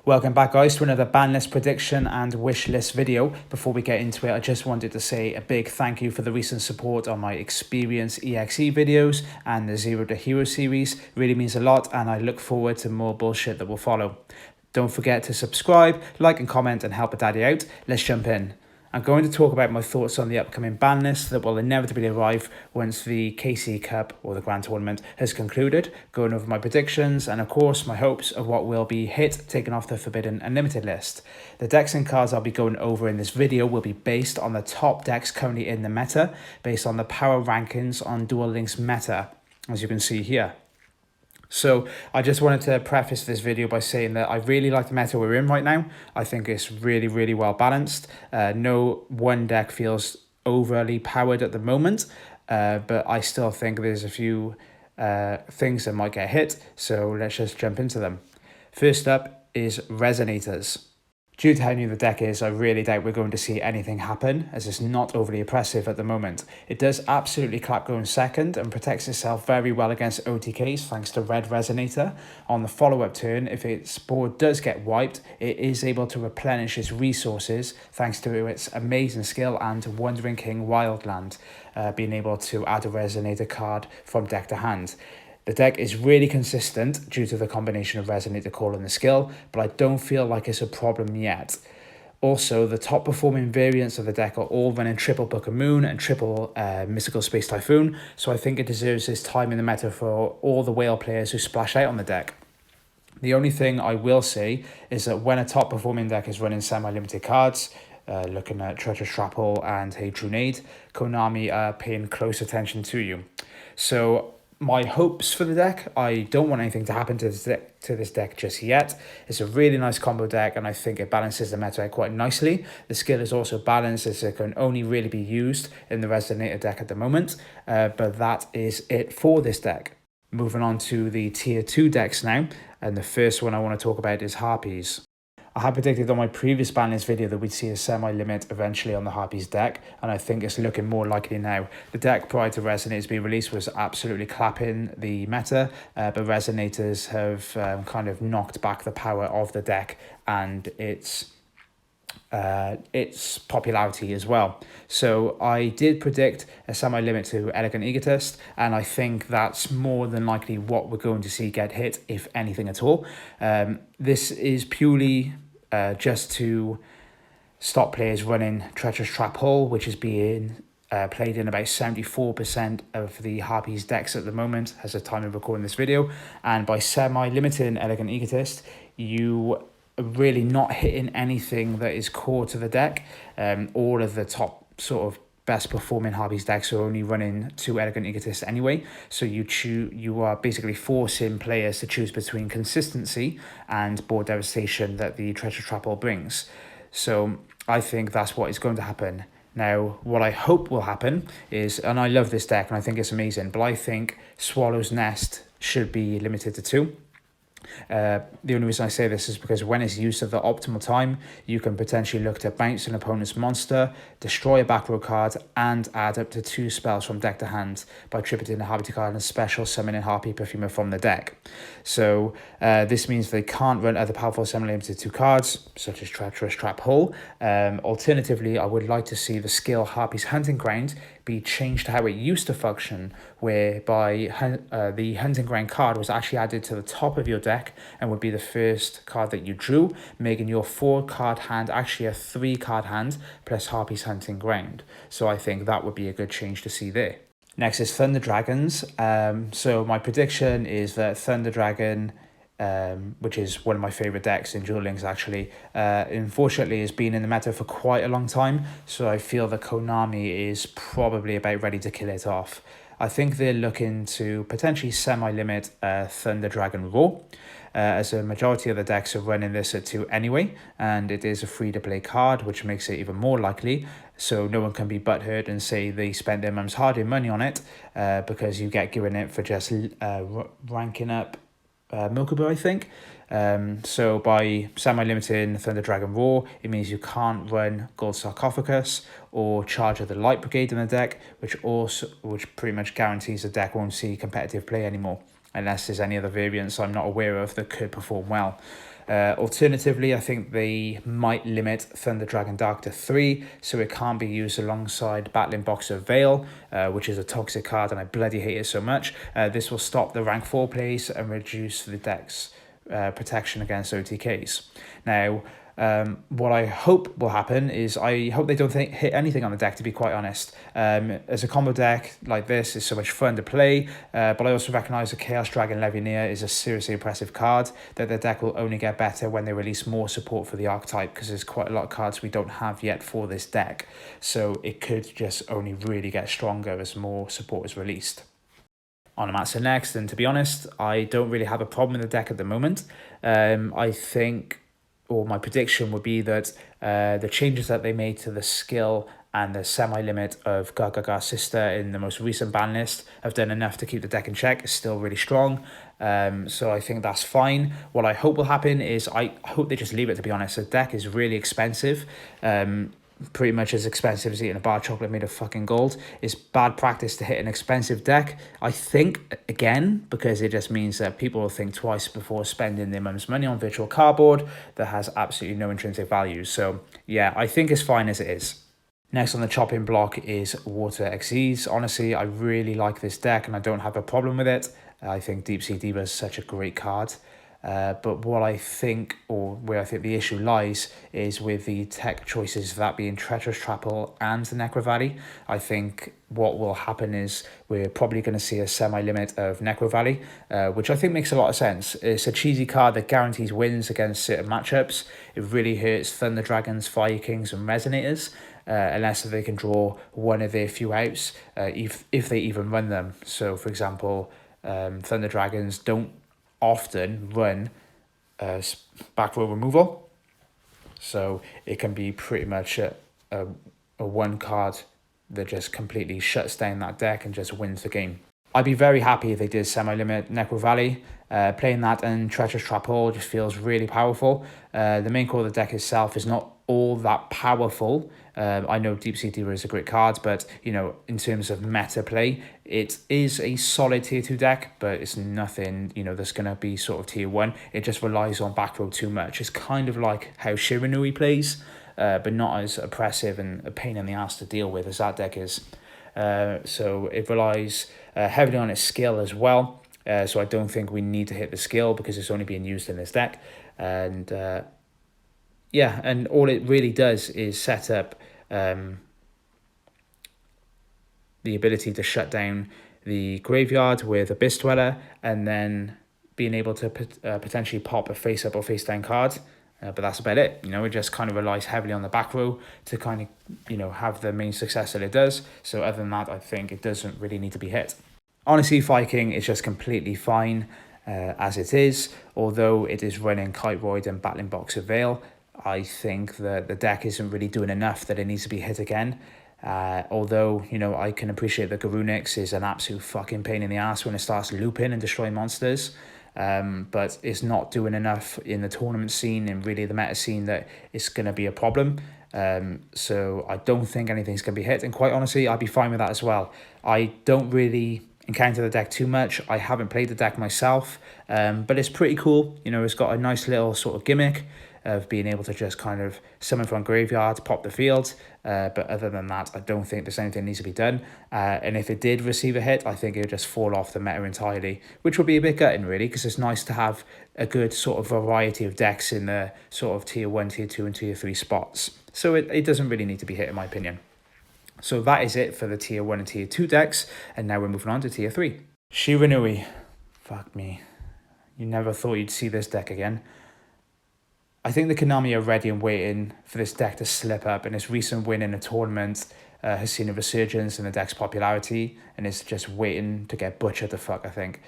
Welcome back guys to another Banlist prediction and wish list video. Before we get into it, I just wanted to say a big thank you for the recent support on my Experience.EXE videos and the Zero to Hero series. It really means a lot and I look forward to more bullshit that will follow. Don't forget to subscribe, like and comment and help a daddy out. Let's jump in. I'm going to talk about my thoughts on the upcoming ban list that will inevitably arrive once the KC Cup or the Grand Tournament has concluded, going over my predictions and of course my hopes of what will be hit taken off the Forbidden Unlimited list. The decks and cards I'll be going over in this video will be based on the top decks currently in the meta, based on the power rankings on Duel Link's meta, as you can see here. So I just wanted to preface this video by saying that I really like the meta we're in right now. I think it's really well balanced. No one deck feels overly powered at the moment, but I still think there's a few things that might get hit. So let's just jump into them. First up is Resonators. Due to how new the deck is, I really doubt we're going to see anything happen, as it's not overly oppressive at the moment. It does absolutely clap going second and protects itself very well against OTKs thanks to Red Resonator. On the follow-up turn, if its board does get wiped, it is able to replenish its resources thanks to its amazing skill and Wandering King Wildland, being able to add a Resonator card from deck to hand. The deck is really consistent due to the combination of Resonator Call and the skill, but I don't feel like it's a problem yet. Also, the top performing variants of the deck are all running triple Book of Moon and triple Mystical Space Typhoon, so I think it deserves its time in the meta for all the whale players who splash out on the deck. The only thing I will say is that when a top performing deck is running semi-limited cards, looking at Treasure Trap Hole and Hey Trunade, Konami are paying close attention to you. So my hopes for the deck, I don't want anything to happen to this deck just yet. It's a really nice combo deck and I think it balances the meta out quite nicely. The skill is also balanced as it can only really be used in the Resonator deck at the moment, but that is it for this deck. Moving on to the tier 2 decks now, and the first one I want to talk about is Harpies. I had predicted on my previous Banlist video that we'd see a semi-limit eventually on the Harpies deck, and I think it's looking more likely now. The deck prior to Resonators being released was absolutely clapping the meta, but Resonators have kind of knocked back the power of the deck and its popularity as well. So I did predict a semi-limit to Elegant Egotist, and I think that's more than likely what we're going to see get hit, if anything at all. This is purely just to stop players running Treacherous Trap Hole, which is being played in about 74% of the Harpies decks at the moment as of time of recording this video. And by semi-limiting Elegant Egotist, you really not hitting anything that is core to the deck. All of the top sort of best performing Harpies decks are only running 2 Elegant Egotists anyway, so you are basically forcing players to choose between consistency and board devastation that the Treasure Trap Hole brings. So I think that's what is going to happen. Now, what I hope will happen is, and I love this deck and I think it's amazing, but I think Swallow's Nest should be limited to 2. The only reason I say this is because when it's used at the optimal time, you can potentially look to bounce an opponent's monster, destroy a back row card, and add up to 2 spells from deck to hand by tributing a Harpy card and special summoning Harpy Perfumer from the deck. So this means they can't run other powerful semi-limited 2 cards, such as Treacherous Trap Hole. Alternatively, I would like to see the skill Harpy's Hunting Ground be changed to how it used to function, whereby the Hunting Ground card was actually added to the top of your deck and would be the first card that you drew, making your 4-card hand actually a 3-card hand plus Harpy's Hunting Ground. So I think that would be a good change to see there. Next is Thunder Dragons. So my prediction is that Thunder Dragon, which is one of my favorite decks in Duel Links actually, unfortunately has been in the meta for quite a long time, so I feel that Konami is probably about ready to kill it off. I think they're looking to potentially semi-limit Thunder Dragon Raw, as a majority of the decks are running this at 2 anyway, and it is a free-to-play card, which makes it even more likely, so no one can be butthurt and say they spent their mum's hard-earned money on it, because you get given it for just ranking up Milkable, I think. So by semi-limiting Thunder Dragon Raw, it means you can't run Gold Sarcophagus or Charge of the Light Brigade in the deck, which pretty much guarantees the deck won't see competitive play anymore, unless there's any other variants I'm not aware of that could perform well. Alternatively, I think they might limit Thunder Dragon Dark to 3, so it can't be used alongside Battling Boxer Veil, which is a toxic card and I bloody hate it so much. This will stop the rank 4 plays and reduce the deck's protection against OTKs. Now, what I hope will happen is I hope they don't hit anything on the deck, to be quite honest. As a combo deck like this, is so much fun to play, but I also recognise that Chaos Dragon Levineer is a seriously impressive card, that the deck will only get better when they release more support for the archetype, because there's quite a lot of cards we don't have yet for this deck, so it could just only really get stronger as more support is released. Onomats are next, and to be honest, I don't really have a problem in the deck at the moment. I think, or my prediction would be that the changes that they made to the skill and the semi-limit of Gaga Sister in the most recent ban list have done enough to keep the deck in check. It's still really strong, so I think that's fine. What I hope will happen is I hope they just leave it, to be honest. The deck is really expensive, pretty much as expensive as eating a bar of chocolate made of fucking gold. It's bad practice to hit an expensive deck, I think, again, because it just means that people will think twice before spending their mum's money on virtual cardboard that has absolutely no intrinsic value. So yeah, I think it's fine as it is. Next on the chopping block is Water Xyz. Honestly, I really like this deck and I don't have a problem with it. I think Deep Sea Diva is such a great card. But what I think, or where I think the issue lies, is with the tech choices, that being Treacherous Trapple and the Necrovalley. I think what will happen is we're probably going to see a semi-limit of Necrovalley, which I think makes a lot of sense. It's a cheesy card that guarantees wins against certain matchups. It really hurts Thunder Dragons, Fire Kings and Resonators, unless they can draw one of their few outs, if they even run them. So, for example, Thunder Dragons don't often run back row removal, so it can be pretty much a one card that just completely shuts down that deck and just wins the game. I'd be very happy if they did semi-limit Necrovalley. Playing that and Treacherous Trapple just feels really powerful. The main core of the deck itself is not all that powerful. I know Deep Sea Diva is a great card, but you know, in terms of meta play, it is a solid tier 2 deck, but it's nothing, you know, that's going to be sort of tier 1. It just relies on back row too much. It's kind of like how Shiranui plays, but not as oppressive and a pain in the ass to deal with as that deck is. So it relies heavily on its skill as well. So I don't think we need to hit the skill because it's only being used in this deck. And yeah, and all it really does is set up the ability to shut down the graveyard with Abyss Dweller, and then being able to potentially pop a face-up or face-down card. But that's about it. You know, it just kind of relies heavily on the back row to kind of, you know, have the main success that it does. So other than that, I think it doesn't really need to be hit. Honestly, Viking is just completely fine as it is. Although it is running Kite Void and Battling Boxer Veil, I think that the deck isn't really doing enough that it needs to be hit again. Although, you know, I can appreciate that Garunix is an absolute fucking pain in the ass when it starts looping and destroying monsters. But it's not doing enough in the tournament scene and really the meta scene that it's going to be a problem. So I don't think anything's going to be hit. And quite honestly, I'd be fine with that as well. I don't really encounter the deck too much. I haven't played the deck myself, but it's pretty cool. You know, it's got a nice little sort of gimmick of being able to just kind of summon from graveyard, pop the field. But other than that, I don't think there's anything that needs to be done. And if it did receive a hit, I think it would just fall off the meta entirely, which would be a bit gutting, really, because it's nice to have a good sort of variety of decks in the sort of tier 1, tier 2, and tier 3 spots. So it doesn't really need to be hit, in my opinion. So that is it for the tier 1 and tier 2 decks. And now we're moving on to tier 3. Shiranui. Fuck me. You never thought you'd see this deck again. I think the Konami are ready and waiting for this deck to slip up, and its recent win in a tournament has seen a resurgence in the deck's popularity, and it's just waiting to get butchered the fuck, I think.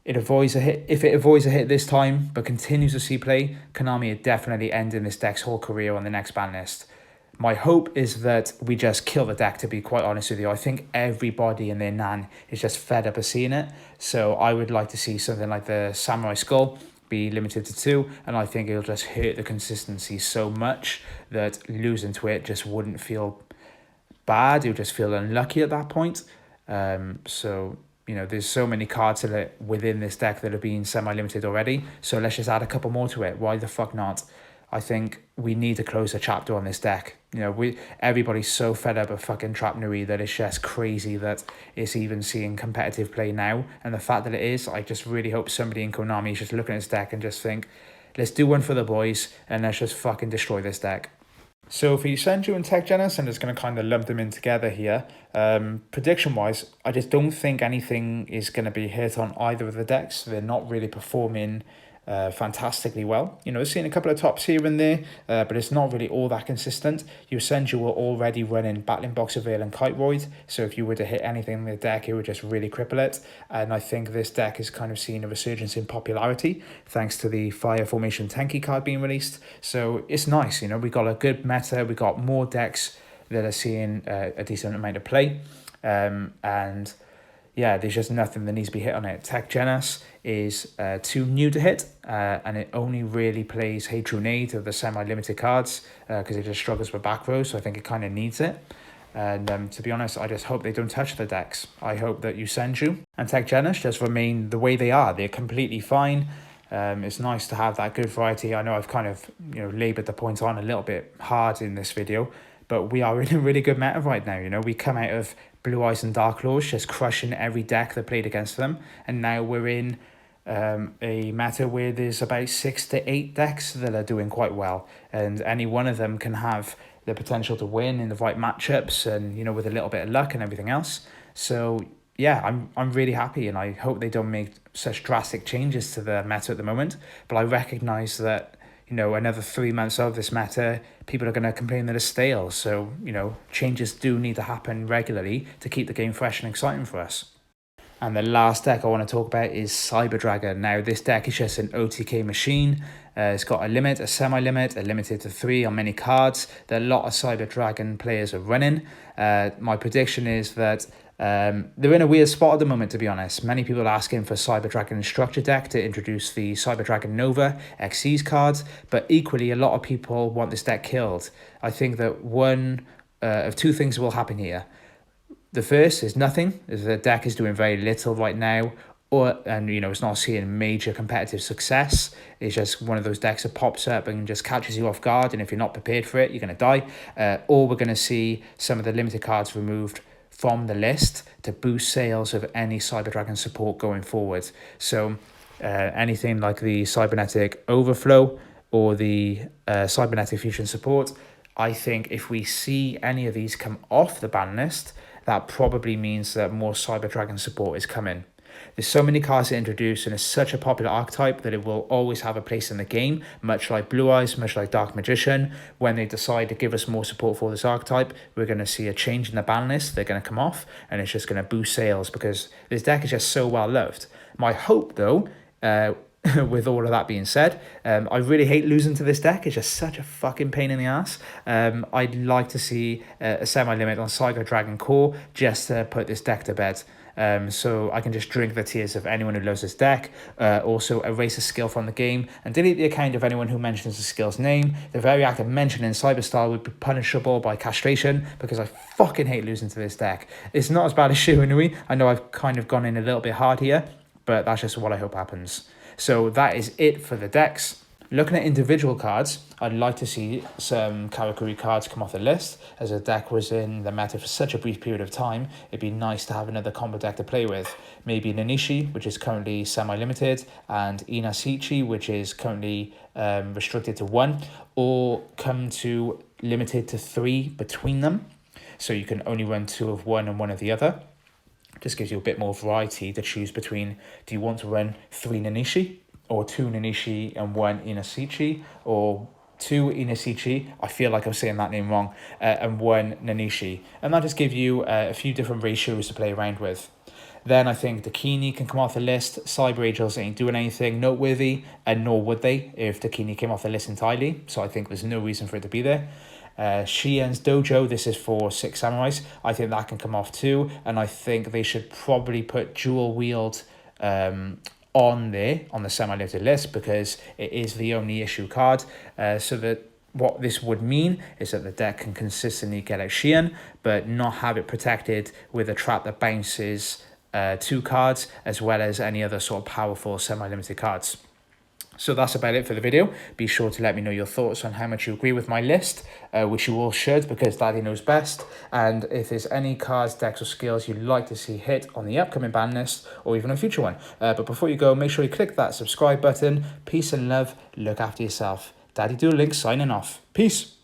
It avoids a hit. If it avoids a hit this time, but continues to see play, Konami are definitely ending this deck's whole career on the next ban list. My hope is that we just kill the deck, to be quite honest with you. I think everybody and their nan is just fed up of seeing it, so I would like to see something like the Samurai Skull be limited to 2, and I think it'll just hurt the consistency so much that losing to it just wouldn't feel bad. You'll just feel unlucky at that point. So you know, there's so many cards that are within this deck that have been semi-limited already. So let's just add a couple more to it. Why the fuck not? I think we need to close a chapter on this deck. You know, everybody's so fed up of fucking Triamid that it's just crazy that it's even seeing competitive play now. And the fact that it is, I just really hope somebody in Konami is just looking at this deck and just think, let's do one for the boys and let's just fucking destroy this deck. So for Yosenju and Tech Genus, I'm just going to kind of lump them in together here. Prediction-wise, I just don't think anything is going to be hit on either of the decks. They're not really performing fantastically well. You know, we're seeing a couple of tops here and there, but it's not really all that consistent. Yosenju were already running Battling Box of Veil and Kiteroid, so if you were to hit anything in the deck, it would just really cripple it. And I think this deck is kind of seeing a resurgence in popularity thanks to the Fire Formation Tenki card being released. So it's nice, you know, we got a good meta, we got more decks that are seeing a decent amount of play, and yeah, there's just nothing that needs to be hit on it. Tech Genus is too new to hit, and it only really plays Hatronade of the semi-limited cards because it just struggles with back row, so I think it kind of needs it. And to be honest, I just hope they don't touch the decks. I hope that Yosenju and Tech Genus just remain the way they are. They're completely fine. It's nice to have that good variety. I know I've kind of, you know, laboured the point on a little bit hard in this video, but we are in a really good meta right now. You know, we come out of Blue Eyes and Dark Claws just crushing every deck that played against them, and now we're in a meta where there's about 6 to 8 decks that are doing quite well, and any one of them can have the potential to win in the right matchups, and you know, with a little bit of luck and everything else. So yeah, I'm really happy, and I hope they don't make such drastic changes to the meta at the moment. But I recognize that, you know, another 3 months of this meta, people are going to complain that it's stale. So, you know, changes do need to happen regularly to keep the game fresh and exciting for us. And the last deck I want to talk about is Cyber Dragon. Now, this deck is just an OTK machine. It's got a limit, a semi-limit, a limited to 3 on many cards that a lot of Cyber Dragon players are running. My prediction is that they're in a weird spot at the moment, to be honest. Many people are asking for Cyber Dragon Structure deck to introduce the Cyber Dragon Nova XC's cards, but equally a lot of people want this deck killed. I think that one of two things will happen here. The first is nothing, as the deck is doing very little right now, and you know, it's not seeing major competitive success. It's just one of those decks that pops up and just catches you off guard, and if you're not prepared for it, you're going to die. Or we're going to see some of the limited cards removed from the list to boost sales of any Cyber Dragon support going forward. So anything like the Cybernetic Overflow or the Cybernetic Fusion support, I think if we see any of these come off the ban list, that probably means that more Cyber Dragon support is coming. There's so many cards to introduce, and it's such a popular archetype that it will always have a place in the game, much like Blue Eyes, much like Dark Magician. When they decide to give us more support for this archetype, we're going to see a change in the ban list. They're going to come off, and it's just going to boost sales because this deck is just so well loved. My hope, though, with all of that being said, I really hate losing to this deck. It's just such a fucking pain in the ass. I'd like to see a semi-limit on Cyber Dragon Core just to put this deck to bed. So I can just drink the tears of anyone who loves this deck. Also erase a skill from the game and delete the account of anyone who mentions the skill's name. The very act of mentioning Cyberstar would be punishable by castration because I fucking hate losing to this deck. It's not as bad as Shiranui. I know I've kind of gone in a little bit hard here, but that's just what I hope happens. So that is it for the decks. Looking at individual cards, I'd like to see some Karakuri cards come off the list. As the deck was in the meta for such a brief period of time, it'd be nice to have another combo deck to play with. Maybe Nanishi, which is currently semi-limited, and Inasichi, which is currently restricted to 1, or come to limited to 3 between them. So you can only run 2 of one and 1 of the other. Just gives you a bit more variety to choose between. Do you want to run 3 Nanishi, or 2 Nanishi and 1 Inasichi, or 2 Inasichi, I feel like I'm saying that name wrong, and 1 Nanishi. And that just gives you a few different ratios to play around with. Then I think Dakini can come off the list. Cyber Angels ain't doing anything noteworthy, and nor would they if Dakini came off the list entirely. So I think there's no reason for it to be there. Shien's Dojo, this is for 6 Samurais. I think that can come off too, and I think they should probably put Dual Wield on there on the semi-limited list because it is the only issue card. So that what this would mean is that the deck can consistently get out Shien, but not have it protected with a trap that bounces 2 cards, as well as any other sort of powerful semi-limited cards. So that's about it for the video. Be sure to let me know your thoughts on how much you agree with my list, which you all should, because Daddy knows best. And if there's any cards, decks or skills you'd like to see hit on the upcoming ban list, or even a future one. But before you go, make sure you click that subscribe button. Peace and love. Look after yourself. Daddy Duel Link signing off. Peace.